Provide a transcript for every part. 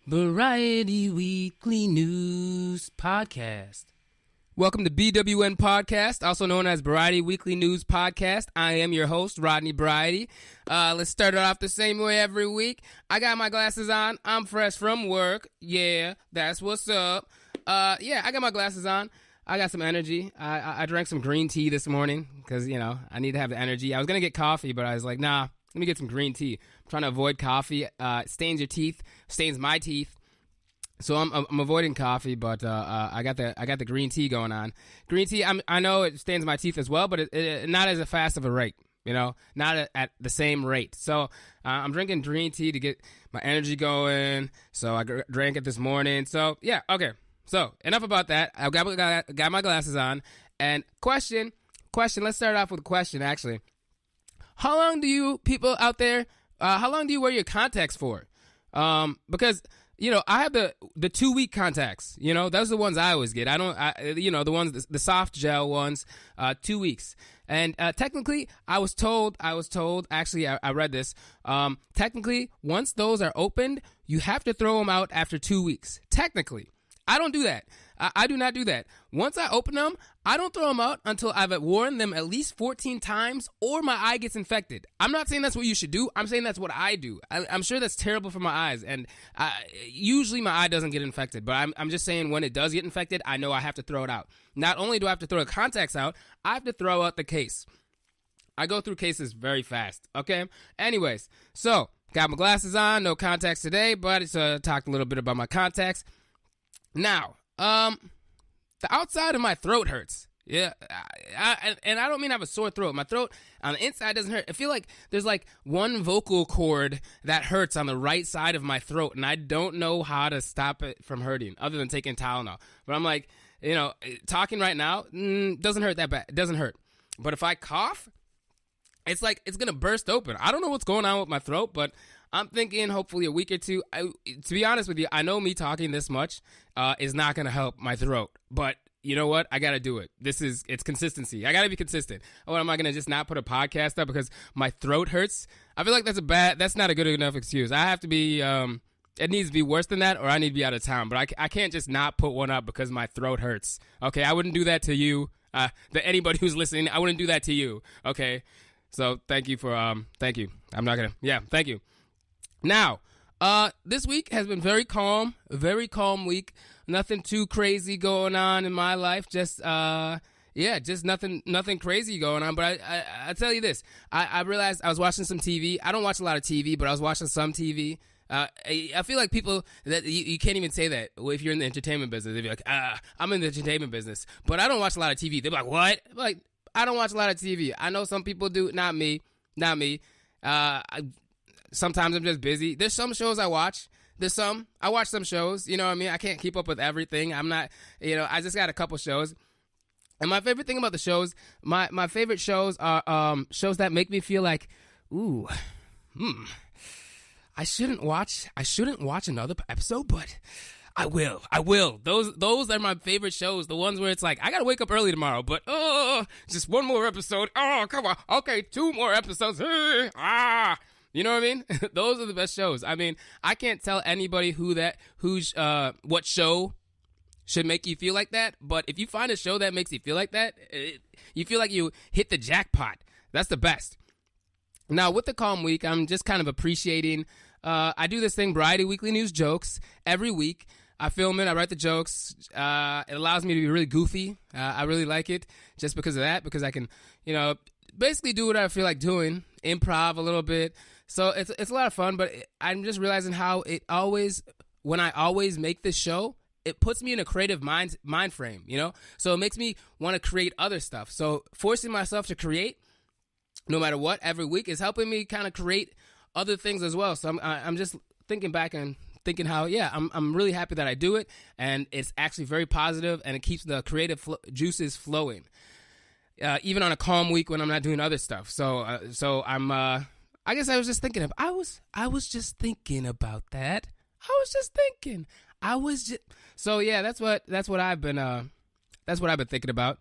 Variety Weekly News Podcast. Welcome to BWN Podcast, also known as Variety Weekly News Podcast. I am your host, Rodney Variety. Let's start it off the same way every week. I got my glasses on. I'm fresh from work. Yeah, that's what's up. I got my glasses on. I got some energy. I drank some green tea this morning because, I need to have the energy. I was going to get coffee, but I was like, nah. Let me get some green tea. I'm trying to avoid coffee. It stains your teeth, stains my teeth. So I'm avoiding coffee, but I got the green tea going on. Green tea, I know it stains my teeth as well, but it not as fast of a rate. Not at the same rate. So I'm drinking green tea to get my energy going. So I drank it this morning. So yeah, okay. So enough about that. I got my glasses on. And question. Let's start off with a question. Actually. How long do you people out there, how long do you wear your contacts for? Because, I have the 2-week contacts, those are the ones I always get. The ones, the soft gel ones, 2 weeks. And, technically, I was told, actually, I read this, technically, once those are opened, you have to throw them out after 2 weeks. Technically. I don't do that. I do not do that. Once I open them, I don't throw them out until I've worn them at least 14 times or my eye gets infected. I'm not saying that's what you should do. I'm saying that's what I do. I'm sure that's terrible for my eyes. And usually my eye doesn't get infected. But I'm just saying when it does get infected, I know I have to throw it out. Not only do I have to throw the contacts out, I have to throw out the case. I go through cases very fast. Okay? Anyways, so got my glasses on. No contacts today, but it's talked a little bit about my contacts. Now, the outside of my throat hurts. Yeah, I don't mean I have a sore throat. My throat on the inside doesn't hurt. I feel like there's like one vocal cord that hurts on the right side of my throat, and I don't know how to stop it from hurting other than taking Tylenol. But I'm like, talking right now doesn't hurt that bad. It doesn't hurt. But if I cough, it's like it's going to burst open. I don't know what's going on with my throat, but I'm thinking hopefully a week or two. To be honest with you, I know me talking this much is not going to help my throat. But you know what? I got to do it. It's consistency. I got to be consistent. Or am I going to just not put a podcast up because my throat hurts? I feel like that's not a good enough excuse. I have to be, it needs to be worse than that or I need to be out of town. But I can't just not put one up because my throat hurts. Okay, I wouldn't do that to you. Anybody who's listening, I wouldn't do that to you. Okay, so thank you for, thank you. I'm not going to, thank you. Now, this week has been very calm week. Nothing too crazy going on in my life. Just nothing crazy going on. But I tell you this, I realized I was watching some TV. I don't watch a lot of TV, but I was watching some TV. I feel like people that you can't even say that if you're in the entertainment business. They'd be like, I'm in the entertainment business, but I don't watch a lot of TV. They're like, what? Like, I don't watch a lot of TV. I know some people do. Not me. Sometimes I'm just busy. There's some shows I watch. I watch some shows, you know what I mean? I can't keep up with everything. I'm not, I just got a couple shows. And my favorite thing about the shows, my favorite shows are shows that make me feel like, I shouldn't watch another episode, but I will. Those are my favorite shows. The ones where it's like, I got to wake up early tomorrow, but just one more episode. Oh, come on. Okay, 2 more episodes. You know what I mean? Those are the best shows. I mean, I can't tell anybody what show should make you feel like that. But if you find a show that makes you feel like that, you feel like you hit the jackpot. That's the best. Now, with the calm week, I'm just kind of appreciating. I do this thing, Variety Weekly News Jokes, every week. I film it. I write the jokes. It allows me to be really goofy. I really like it just because of that, because I can, basically do what I feel like doing, improv a little bit. So it's a lot of fun, but I'm just realizing how when I always make this show, it puts me in a creative mind frame, So it makes me want to create other stuff. So forcing myself to create, no matter what, every week is helping me kind of create other things as well. So I'm just thinking back and thinking how, I'm really happy that I do it, and it's actually very positive, and it keeps the creative juices flowing. Even on a calm week when I'm not doing other stuff. So I'm. I guess I was just thinking of. I was just thinking about that. So yeah, that's what I've been thinking about.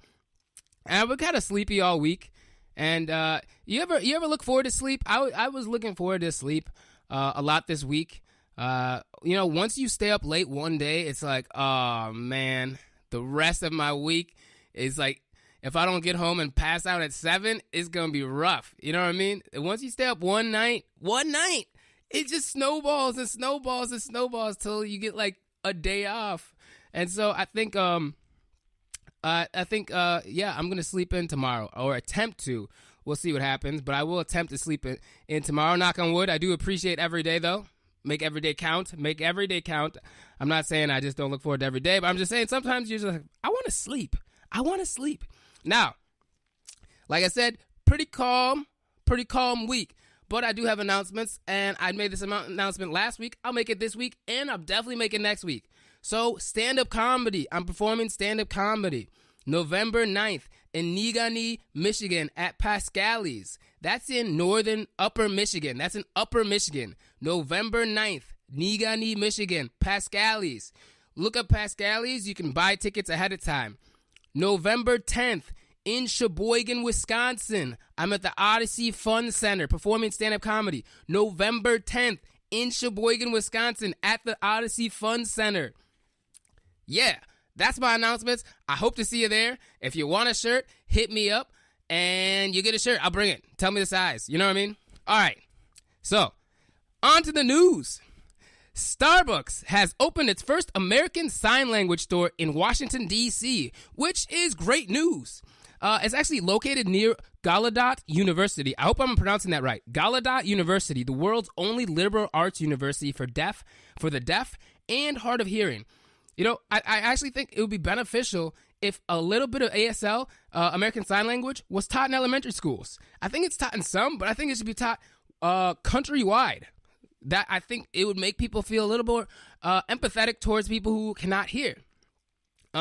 And I've been kind of sleepy all week. And you ever look forward to sleep? I was looking forward to sleep a lot this week. Once you stay up late one day, it's like, oh man, the rest of my week is like, if I don't get home and pass out at 7, it's going to be rough. You know what I mean? Once you stay up one night, it just snowballs and snowballs and snowballs till you get like a day off. And so I think, I'm going to sleep in tomorrow, or attempt to. We'll see what happens, but I will attempt to sleep in tomorrow. Knock on wood. I do appreciate every day, though. Make every day count. Make every day count. I'm not saying I just don't look forward to every day, but I'm just saying sometimes you're just like, I want to sleep. Now, like I said, pretty calm week. But I do have announcements, and I made this announcement last week. I'll make it this week, and I'll definitely make it next week. So, stand-up comedy. I'm performing stand-up comedy November 9th in Negaunee, Michigan at Pascali's. That's in northern Upper Michigan. November 9th, Negaunee, Michigan, Pascali's. Look up Pascali's. You can buy tickets ahead of time. November 10th, in Sheboygan, Wisconsin, I'm at the Odyssey Fun Center performing stand-up comedy. November 10th, in Sheboygan, Wisconsin, at the Odyssey Fun Center. Yeah, that's my announcements. I hope to see you there. If you want a shirt, hit me up, and you get a shirt. I'll bring it. Tell me the size. You know what I mean? All right. So, on to the news. Starbucks has opened its first American Sign Language store in Washington, D.C., which is great news. It's actually located near Gallaudet University. I hope I'm pronouncing that right. Gallaudet University, the world's only liberal arts university for the deaf and hard of hearing. You know, I actually think it would be beneficial if a little bit of ASL, American Sign Language, was taught in elementary schools. I think it's taught in some, but I think it should be taught countrywide. That I think it would make people feel a little more empathetic towards people who cannot hear.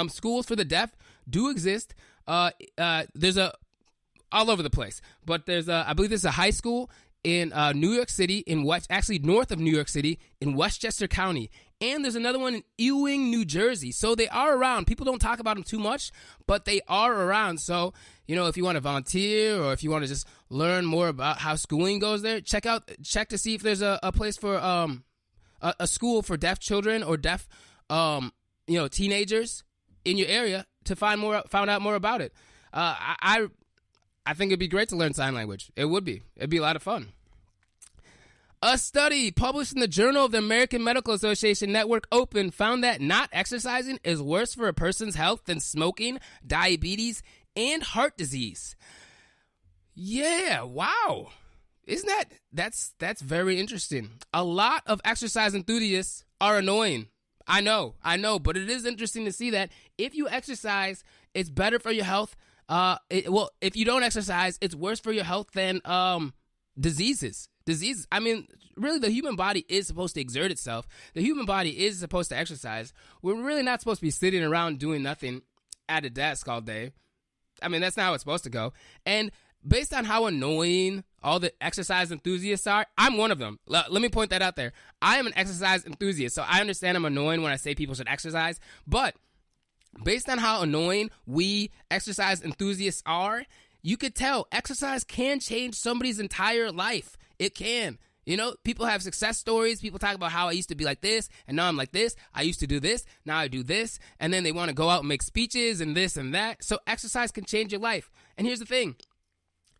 Schools for the deaf do exist. There's all over the place, but I believe there's a high school in New York City, north of New York City, in Westchester County, and there's another one in Ewing, New Jersey. So they are around. People don't talk about them too much, but they are around. So if you want to volunteer or if you want to just learn more about how schooling goes there, check to see if there's a place for a school for deaf children or deaf teenagers in your area to find out more about it. I think it'd be great to learn sign language. It'd be a lot of fun. A study published in the Journal of the American Medical Association Network Open found that not exercising is worse for a person's health than smoking, diabetes, and heart disease. Yeah, wow. Isn't that's very interesting. A lot of exercise enthusiasts are annoying. I know, but it is interesting to see that if you exercise, it's better for your health. If you don't exercise, it's worse for your health than diseases. I mean, really, the human body is supposed to exert itself. The human body is supposed to exercise. We're really not supposed to be sitting around doing nothing at a desk all day. I mean, that's not how it's supposed to go. And based on how annoying all the exercise enthusiasts are, I'm one of them. Let me point that out there. I am an exercise enthusiast, so I understand I'm annoying when I say people should exercise. But based on how annoying we exercise enthusiasts are, you could tell exercise can change somebody's entire life. It can. People have success stories. People talk about how I used to be like this, and now I'm like this. I used to do this, now I do this. And then they want to go out and make speeches and this and that. So exercise can change your life. And here's the thing.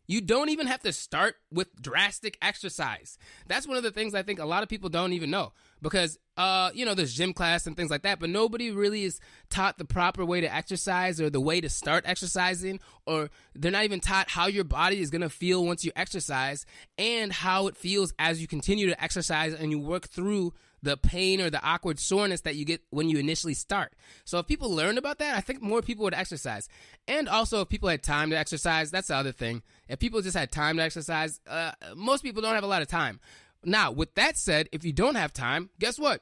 You don't even have to start with drastic exercise. That's one of the things I think a lot of people don't even know. Because, there's gym class and things like that, but nobody really is taught the proper way to exercise or the way to start exercising, or they're not even taught how your body is going to feel once you exercise and how it feels as you continue to exercise and you work through the pain or the awkward soreness that you get when you initially start. So if people learned about that, I think more people would exercise. And also if people had time to exercise, that's the other thing. If people just had time to exercise, most people don't have a lot of time. Now, with that said, if you don't have time, guess what?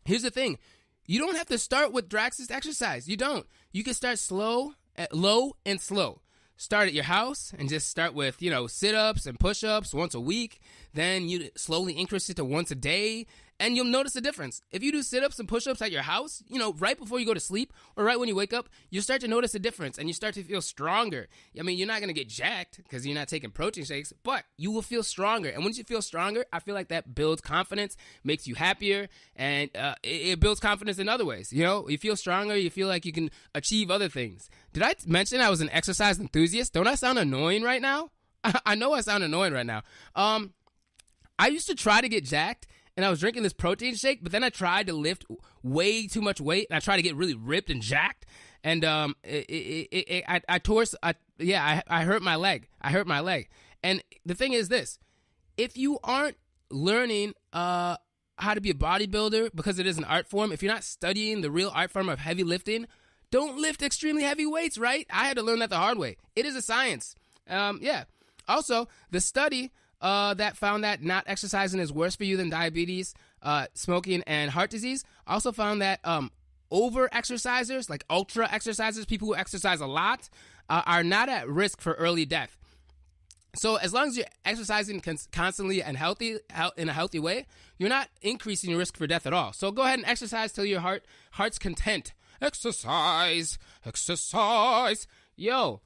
Here's the thing. You don't have to start with drastic exercise. You don't. You can start low and slow. Start at your house and just start with, sit-ups and push-ups once a week. Then you slowly increase it to once a day. and you'll notice a difference. If you do sit-ups and push-ups at your house, right before you go to sleep or right when you wake up, you start to notice a difference and you start to feel stronger. I mean, you're not going to get jacked because you're not taking protein shakes, but you will feel stronger. And once you feel stronger, I feel like that builds confidence, makes you happier, and it builds confidence in other ways. You feel stronger, you feel like you can achieve other things. Did I mention I was an exercise enthusiast? Don't I sound annoying right now? I know I sound annoying right now. I used to try to get jacked, and I was drinking this protein shake, but then I tried to lift way too much weight, and I tried to get really ripped and jacked, and I hurt my leg. And the thing is this: if you aren't learning how to be a bodybuilder because it is an art form, if you're not studying the real art form of heavy lifting, don't lift extremely heavy weights, right? I had to learn that the hard way. It is a science. Also, the study that found that not exercising is worse for you than diabetes, smoking, and heart disease also found that over-exercisers, like ultra-exercisers, people who exercise a lot, are not at risk for early death. So as long as you're exercising constantly and in a healthy way, you're not increasing your risk for death at all. So go ahead and exercise till your heart's content. Exercise. Yo,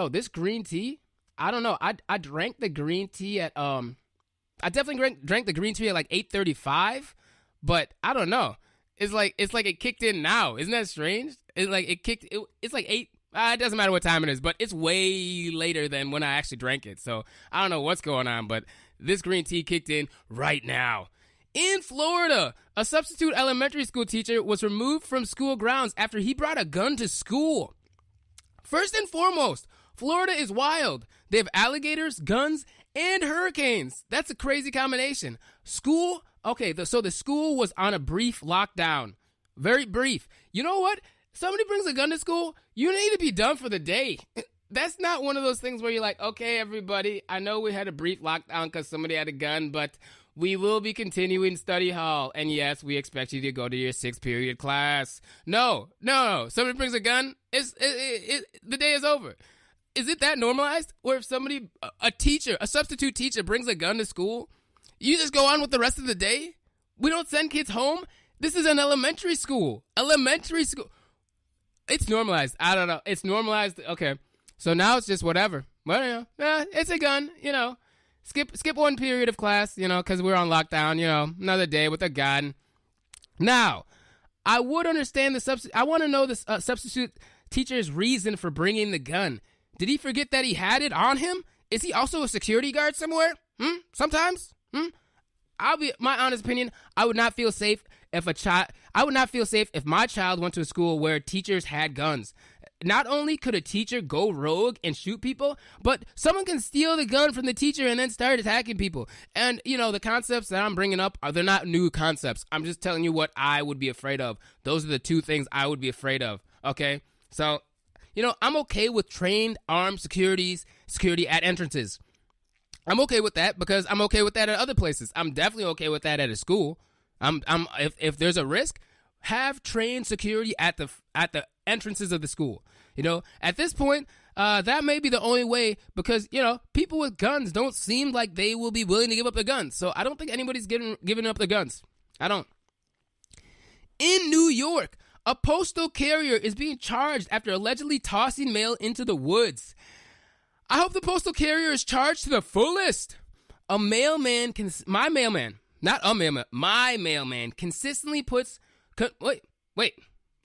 this green tea, I don't know. I drank the green tea at I definitely drank the green tea at like 8:35, but I don't know. It's like it kicked in now. Isn't that strange? It's like it's like 8. It doesn't matter what time it is, but it's way later than when I actually drank it. So I don't know what's going on, but this green tea kicked in right now. In Florida, a substitute elementary school teacher was removed from school grounds after he brought a gun to school. First and foremost, Florida is wild. They have alligators, guns, and hurricanes. That's a crazy combination. School, okay, so the school was on a brief lockdown. Very brief. You know what? Somebody brings a gun to school, you need to be done for the day. That's not one of those things where you're like, okay, everybody, I know we had a brief lockdown because somebody had a gun, but we will be continuing study hall. And yes, we expect you to go to your 6th period class. No. Somebody brings a gun, the day is over. Is it that normalized? Or if somebody, a substitute teacher brings a gun to school, you just go on with the rest of the day? We don't send kids home? This is an elementary school. It's normalized. I don't know. It's normalized. Okay. So now it's just whatever. Well, it's a gun, Skip one period of class, because we're on lockdown, another day with a gun. Now, I would understand I want to know the substitute teacher's reason for bringing the gun. Did he forget that he had it on him? Is he also a security guard somewhere? Sometimes? My honest opinion, I would not feel safe if my child went to a school where teachers had guns. Not only could a teacher go rogue and shoot people, but someone can steal the gun from the teacher and then start attacking people. And, the concepts that I'm bringing up, they're not new concepts. I'm just telling you what I would be afraid of. Those are the two things I would be afraid of, okay? So, I'm okay with trained armed security at entrances. I'm okay with that because I'm okay with that at other places. I'm definitely okay with that at a school. If there's a risk, have trained security at the entrances of the school. At this point, that may be the only way because, people with guns don't seem like they will be willing to give up their guns. So I don't think anybody's giving up their guns. I don't. In New York, a postal carrier is being charged after allegedly tossing mail into the woods. I hope the postal carrier is charged to the fullest. My mailman consistently puts... Wait.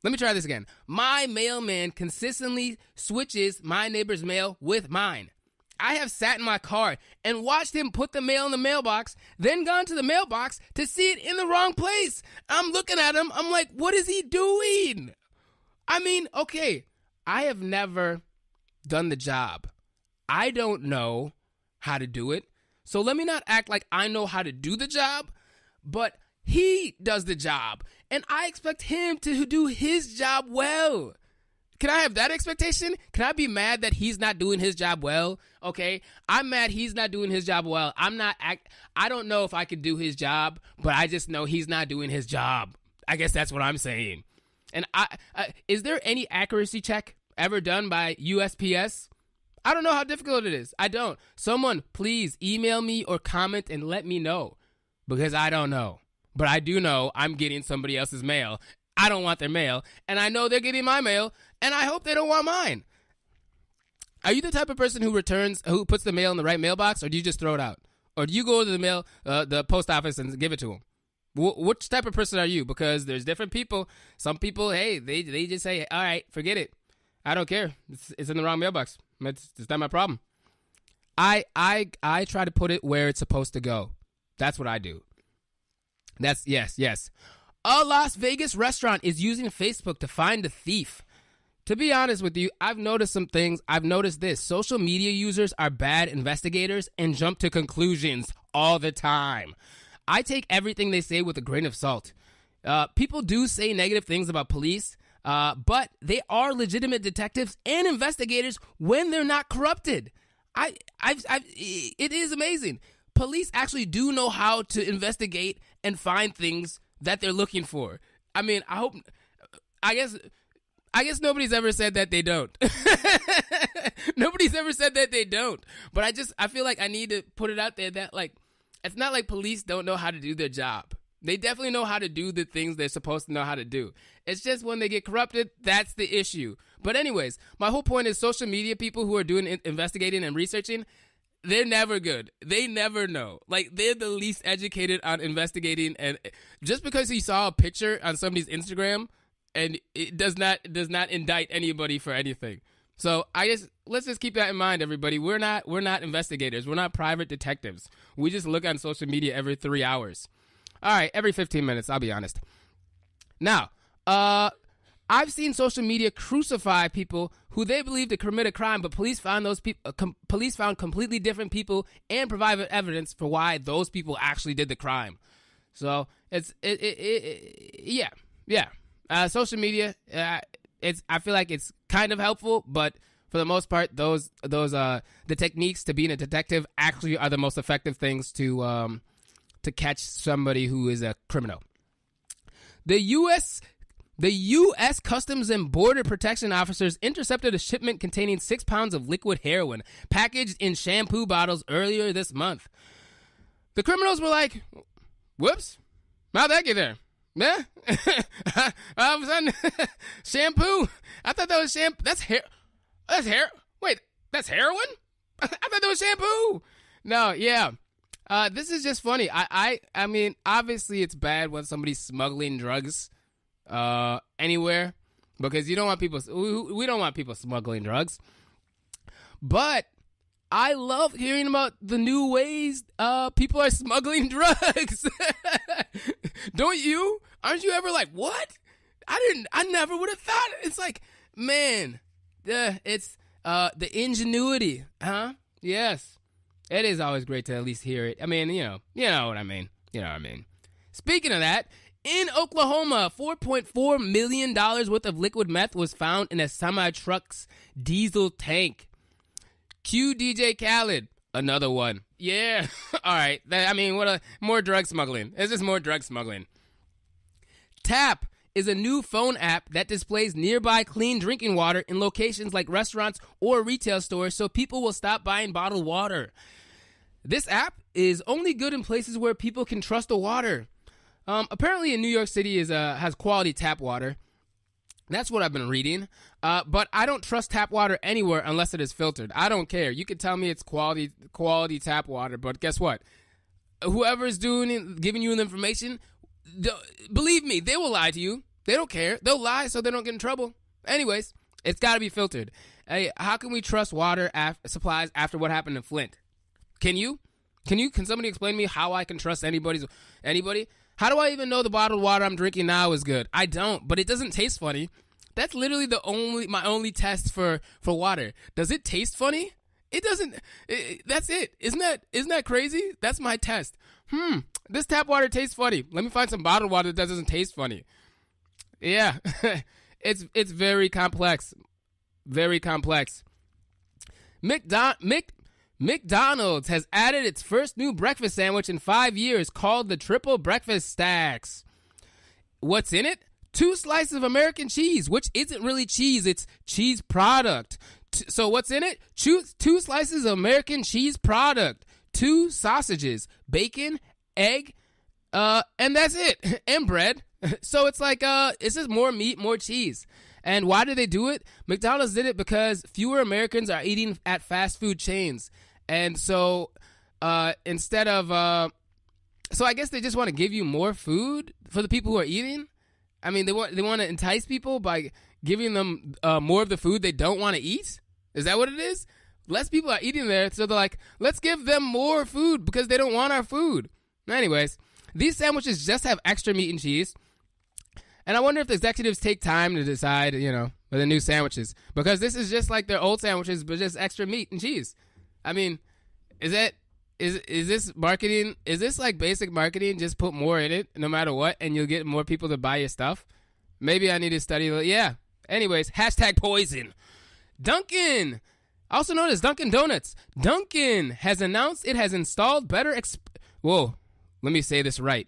Let me try this again. My mailman consistently switches my neighbor's mail with mine. I have sat in my car and watched him put the mail in the mailbox, then gone to the mailbox to see it in the wrong place. I'm looking at him. I'm like, what is he doing? I mean, okay, I have never done the job. I don't know how to do it. So let me not act like I know how to do the job, but he does the job, and I expect him to do his job well. Can I have that expectation? Can I be mad that he's not doing his job well? Okay, I'm mad he's not doing his job well. I don't know if I could do his job, but I just know he's not doing his job. I guess that's what I'm saying. And is there any accuracy check ever done by USPS? I don't know how difficult it is. I don't. Someone, please email me or comment and let me know because I don't know. but I do know I'm getting somebody else's mail. I don't want their mail, and I know they're getting my mail, and I hope they don't want mine. Are you the type of person who puts the mail in the right mailbox, or do you just throw it out? Or do you go to the post office and give it to them? Which type of person are you? Because there's different people. Some people, hey, they just say, all right, forget it. I don't care. It's in the wrong mailbox. It's not my problem. I try to put it where it's supposed to go. That's what I do. Yes. A Las Vegas restaurant is using Facebook to find the thief. To be honest with you, I've noticed some things. I've noticed this. Social media users are bad investigators and jump to conclusions all the time. I take everything they say with a grain of salt. People do say negative things about police, but they are legitimate detectives and investigators when they're not corrupted. It is amazing. Police actually do know how to investigate and find things that they're looking for. I mean, I guess nobody's ever said that they don't. Nobody's ever said that they don't. But I feel like I need to put it out there that, like, it's not like police don't know how to do their job. They definitely know how to do the things they're supposed to know how to do. It's just when they get corrupted, that's the issue. But anyways, my whole point is social media people who are doing investigating and researching, they're never good. They never know. Like, they're the least educated on investigating. And just because you saw a picture on somebody's Instagram, and it does not indict anybody for anything. So let's just keep that in mind, everybody. We're not investigators. We're not private detectives. We just look on social media every 3 hours. All right, every 15 minutes, I'll be honest. Now, I've seen social media crucify people who they believe to commit a crime, but police found police found completely different people and provided evidence for why those people actually did the crime. So yeah. Social media, I feel like it's kind of helpful, but for the most part, the techniques to being a detective actually are the most effective things to catch somebody who is a criminal. The U.S. Customs and Border Protection officers intercepted a shipment containing 6 pounds of liquid heroin packaged in shampoo bottles earlier this month. The criminals were like, whoops, how'd that get there? Yeah. All of a sudden, shampoo. I thought that was shampoo. That's hair. Wait, that's heroin? I thought that was shampoo. No, yeah. This is just funny. I mean, obviously it's bad when somebody's smuggling drugs anywhere, because you don't want people. We don't want people smuggling drugs. But I love hearing about the new ways people are smuggling drugs. Don't you? Aren't you ever like, what? I never would have thought. It's like, man, it's the ingenuity, huh? Yes. It is always great to at least hear it. I mean, you know what I mean. You know what I mean. Speaking of that, in Oklahoma, $4.4 million worth of liquid meth was found in a semi-truck's diesel tank. Cue DJ Khaled, another one. Yeah, all right. More drug smuggling. It's just more drug smuggling. Tap is a new phone app that displays nearby clean drinking water in locations like restaurants or retail stores so people will stop buying bottled water. This app is only good in places where people can trust the water. Apparently in New York City has quality tap water. That's what I've been reading. But I don't trust tap water anywhere unless it is filtered. I don't care. You can tell me it's quality tap water, but guess what? Whoever's giving you the information, believe me, they will lie to you. They don't care. They'll lie so they don't get in trouble. Anyways, it's got to be filtered. Hey, how can we trust water supplies after what happened in Flint? Can you? Can somebody explain to me how I can trust anybody? How do I even know the bottled water I'm drinking now is good? I don't, but it doesn't taste funny. That's literally my only test for water. Does it taste funny? It doesn't. That's it. Isn't that crazy? That's my test. This tap water tastes funny. Let me find some bottled water that doesn't taste funny. Yeah, it's very complex. Very complex. McDonald's has added its first new breakfast sandwich in 5 years called the Triple Breakfast Stacks. What's in it? 2 slices of American cheese, which isn't really cheese, it's cheese product. So what's in it? 2 slices of American cheese product, 2 sausages, bacon, egg, And that's it. And bread. So it's like, it's just more meat, more cheese. And why did they do it? McDonald's did it because fewer Americans are eating at fast food chains. And so instead of, so I guess they just want to give you more food for the people who are eating. I mean, they want to entice people by giving them more of the food they don't want to eat. Is that what it is? Less people are eating there, so they're like, let's give them more food because they don't want our food. Anyways, these sandwiches just have extra meat and cheese. And I wonder if the executives take time to decide, for the new sandwiches. Because this is just like their old sandwiches, but just extra meat and cheese. I mean, is this marketing? Is this like basic marketing? Just put more in it, no matter what, and you'll get more people to buy your stuff? Maybe I need to study. Yeah. Anyways, #poison. Dunkin, also known as Dunkin' Donuts. Dunkin has announced it has installed better. Whoa, let me say this right.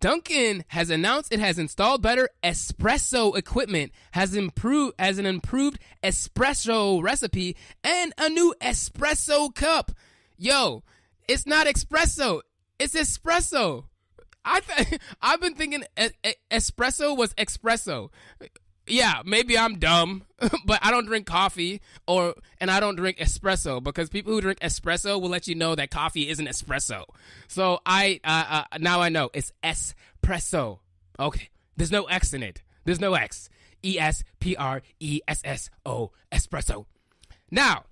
Dunkin has announced it has installed better espresso equipment, has an improved espresso recipe, and a new espresso cup. Yo, it's not espresso, it's espresso. I've been thinking espresso was espresso. Yeah, maybe I'm dumb, but I don't drink coffee and I don't drink espresso because people who drink espresso will let you know that coffee isn't espresso. So now I know it's espresso. Okay, there's no X in it. There's no X. ESPRESSO, espresso. Now,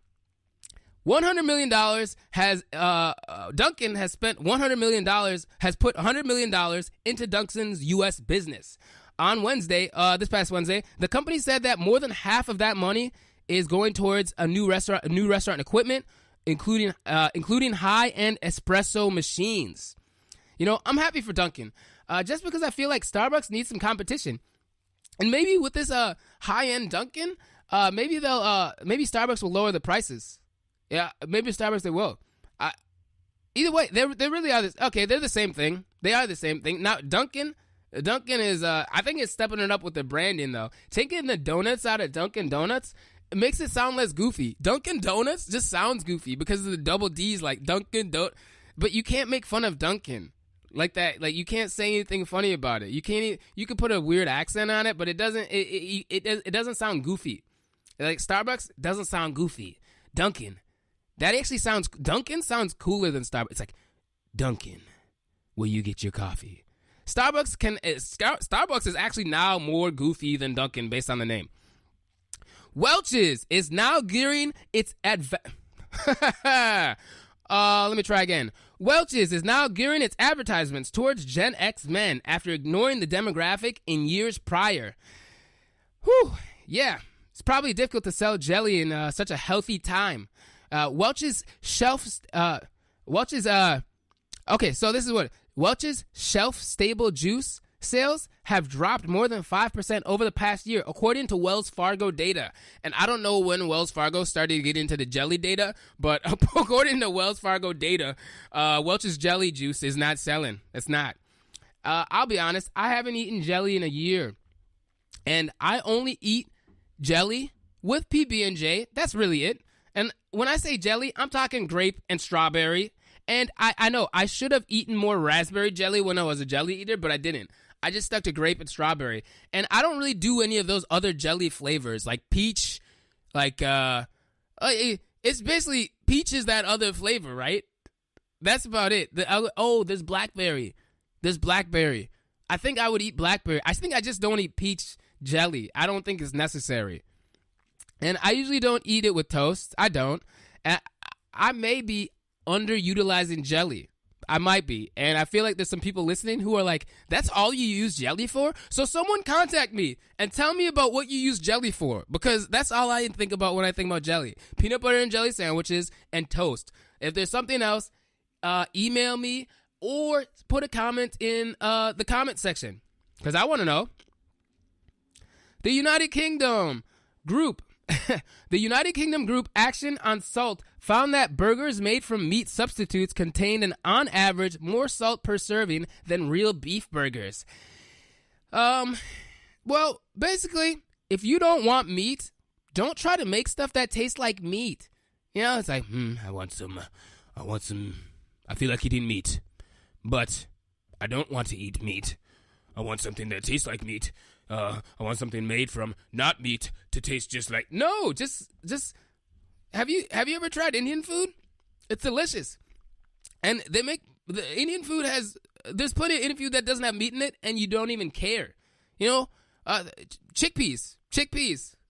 $100 million has Dunkin has spent $100 million, has put $100 million into Dunkin's U.S. business. On Wednesday, this past Wednesday, the company said that more than half of that money is going towards a new restaurant equipment, including high-end espresso machines. I'm happy for Dunkin', just because I feel like Starbucks needs some competition, and maybe with this high-end Dunkin', maybe Starbucks will lower the prices. Yeah, maybe Starbucks they will. Either way, they really are this. Okay, they're the same thing. They are the same thing. Now Dunkin' is, I think it's stepping it up with the branding, though. Taking the donuts out of Dunkin' Donuts, it makes it sound less goofy. Dunkin' Donuts just sounds goofy because of the double D's, like Dunkin' But you can't make fun of Dunkin' like that. Like, you can't say anything funny about it. You can put a weird accent on it, but it doesn't sound goofy. Like, Starbucks doesn't sound goofy. Dunkin', Dunkin' sounds cooler than Starbucks. It's like, Dunkin', where you get your coffee. Starbucks is actually now more goofy than Dunkin' based on the name. Welches is now gearing its let me try again. Welches is now gearing its advertisements towards Gen X men after ignoring the demographic in years prior. Whew, yeah, it's probably difficult to sell jelly in such a healthy time. Welch's shelf-stable juice sales have dropped more than 5% over the past year, according to Wells Fargo data. And I don't know when Wells Fargo started to get into the jelly data, but according to Wells Fargo data, Welch's jelly juice is not selling. It's not. I'll be honest, I haven't eaten jelly in a year. And I only eat jelly with PB&J. That's really it. And when I say jelly, I'm talking grape and strawberry. And I know I should have eaten more raspberry jelly when I was a jelly eater, but I didn't. I just stuck to grape and strawberry. And I don't really do any of those other jelly flavors, like peach. Like, it's basically peach is that other flavor, right? That's about it. There's blackberry. There's blackberry. I think I would eat blackberry. I think I just don't eat peach jelly. I don't think it's necessary. And I usually don't eat it with toast. I don't. I may be underutilizing jelly. I might be. And I feel like there's some people listening who are like, that's all you use jelly for? So someone contact me and tell me about what you use jelly for, because that's all I think about when I think about jelly. Peanut butter and jelly sandwiches and toast. If there's something else, email me or put a comment in the comment section, because I want to know. The United Kingdom group Action on Salt found that burgers made from meat substitutes contained on average more salt per serving than real beef burgers. Well, basically, if you don't want meat, don't try to make stuff that tastes like meat. You know, it's like, I want some, I feel like eating meat. But I don't want to eat meat. I want something that tastes like meat. I want something made from not meat to taste just like. No, just. Have you ever tried Indian food? It's delicious, and they make the Indian food has. There's plenty of Indian food that doesn't have meat in it, and you don't even care. You know, chickpeas,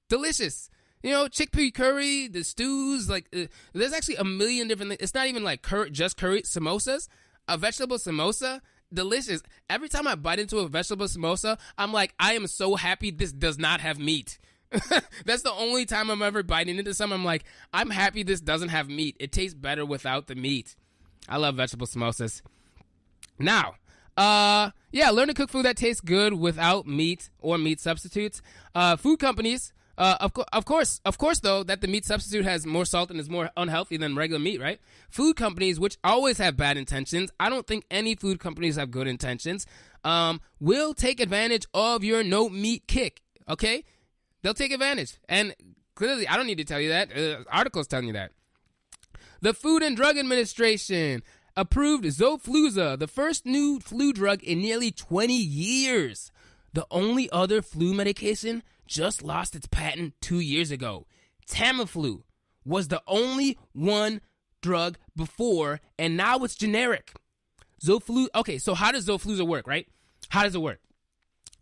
delicious. You know, chickpea curry, the stews, like, there's actually a million different things. It's not even like just curry. Samosas, a vegetable samosa, delicious. Every time I bite into a vegetable samosa, I'm like, I am so happy this does not have meat. That's the only time I'm ever biting into something. I'm like, I'm happy this doesn't have meat. It tastes better without the meat. I love vegetable samosas. Now, learn to cook food that tastes good without meat or meat substitutes. Food companies, of course, though, that the meat substitute has more salt and is more unhealthy than regular meat, right? Food companies, which always have bad intentions, I don't think any food companies have good intentions, will take advantage of your no meat kick, okay? They'll take advantage. And clearly, I don't need to tell you that. Articles telling you that. The Food and Drug Administration approved Xofluza, the first new flu drug in nearly 20 years. The only other flu medication just lost its patent 2 years ago. Tamiflu was the only one drug before, and now it's generic. Okay, so how does Xofluza work, right? How does it work?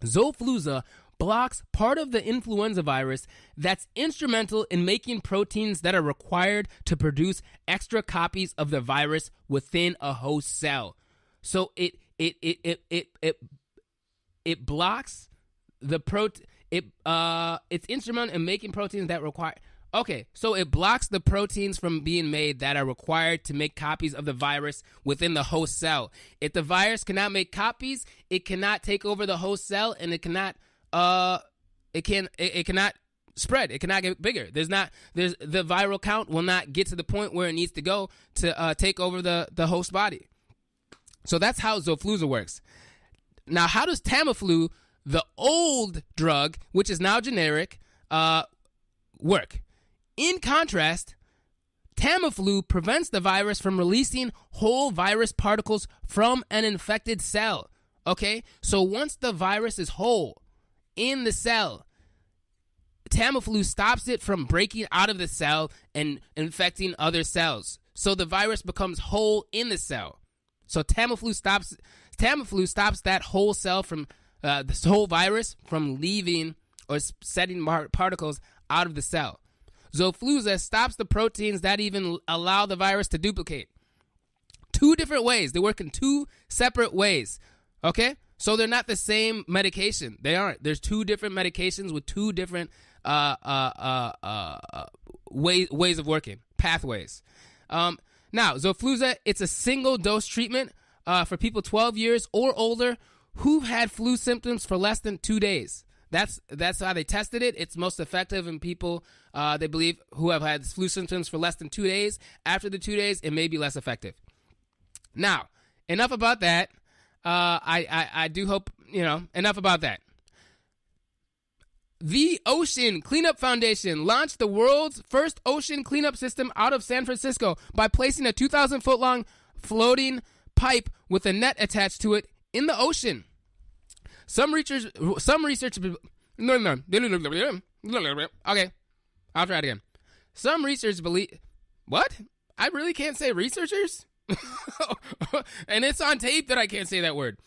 Xofluza blocks part of the influenza virus that's instrumental in making proteins that are required to produce extra copies of the virus within a host cell. So it blocks the protein. It's instrumental in making proteins that require. Okay, so it blocks the proteins from being made that are required to make copies of the virus within the host cell. If the virus cannot make copies, it cannot take over the host cell, and it cannot spread. It cannot get bigger. The viral count will not get to the point where it needs to go to take over the host body. So that's how Xofluza works. Now, how does Tamiflu, the old drug, which is now generic, work? In contrast, Tamiflu prevents the virus from releasing whole virus particles from an infected cell. Okay? So once the virus is whole in the cell, Tamiflu stops it from breaking out of the cell and infecting other cells. So the virus becomes whole in the cell. So Tamiflu stops that whole cell from this whole virus from leaving or setting particles out of the cell. Xofluza stops the proteins that even allow the virus to duplicate. Two different ways. They work in two separate ways. Okay? So they're not the same medication. They aren't. There's two different medications with two different ways of working, pathways. Now, Xofluza, it's a single dose treatment for people 12 years or older who've had flu symptoms for less than 2 days. That's how they tested it. It's most effective in people, they believe, who have had flu symptoms for less than 2 days. After the 2 days, it may be less effective. Now, enough about that. I do hope, enough about that. The Ocean Cleanup Foundation launched the world's first ocean cleanup system out of San Francisco by placing a 2,000-foot-long floating pipe with a net attached to it in the ocean. Some researchers. Okay, I'll try it again. Some researchers believe. What? I really can't say researchers? And it's on tape that I can't say that word.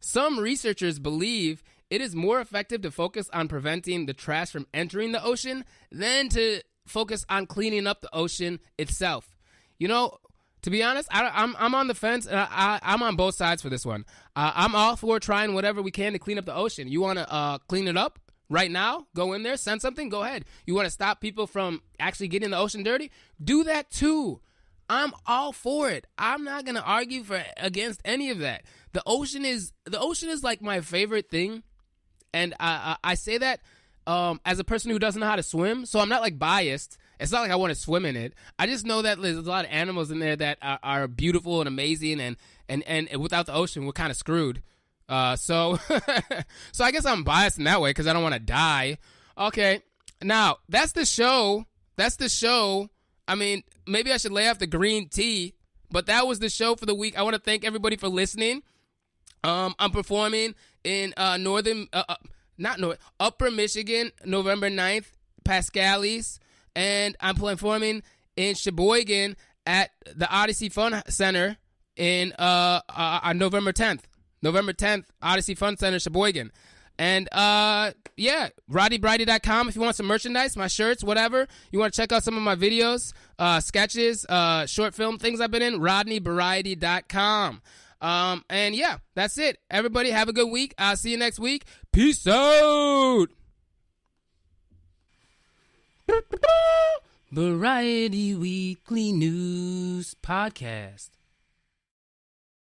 Some researchers believe it is more effective to focus on preventing the trash from entering the ocean than to focus on cleaning up the ocean itself. To be honest, I'm on the fence. I'm on both sides for this one. I'm all for trying whatever we can to clean up the ocean. You want to clean it up right now? Go in there, send something, go ahead. You want to stop people from actually getting the ocean dirty? Do that too. I'm all for it. I'm not going to argue against any of that. The ocean is like my favorite thing. And I say that as a person who doesn't know how to swim, so I'm not like biased. It's not like I want to swim in it. I just know that there's a lot of animals in there that are beautiful and amazing, and without the ocean, we're kind of screwed. So I guess I'm biased in that way because I don't want to die. Okay, now that's the show. I mean, maybe I should lay off the green tea, but that was the show for the week. I want to thank everybody for listening. I'm performing in Upper Michigan, November 9th, Pascali's, and I'm performing in Sheboygan at the Odyssey Fun Center in on November 10th. November 10th, Odyssey Fun Center, Sheboygan. And, RodneyBrighty.com if you want some merchandise, my shirts, whatever. You want to check out some of my videos, sketches, short film, things I've been in, RodneyBrighty.com. And yeah, that's it. Everybody have a good week. I'll see you next week. Peace out. Variety Weekly News Podcast.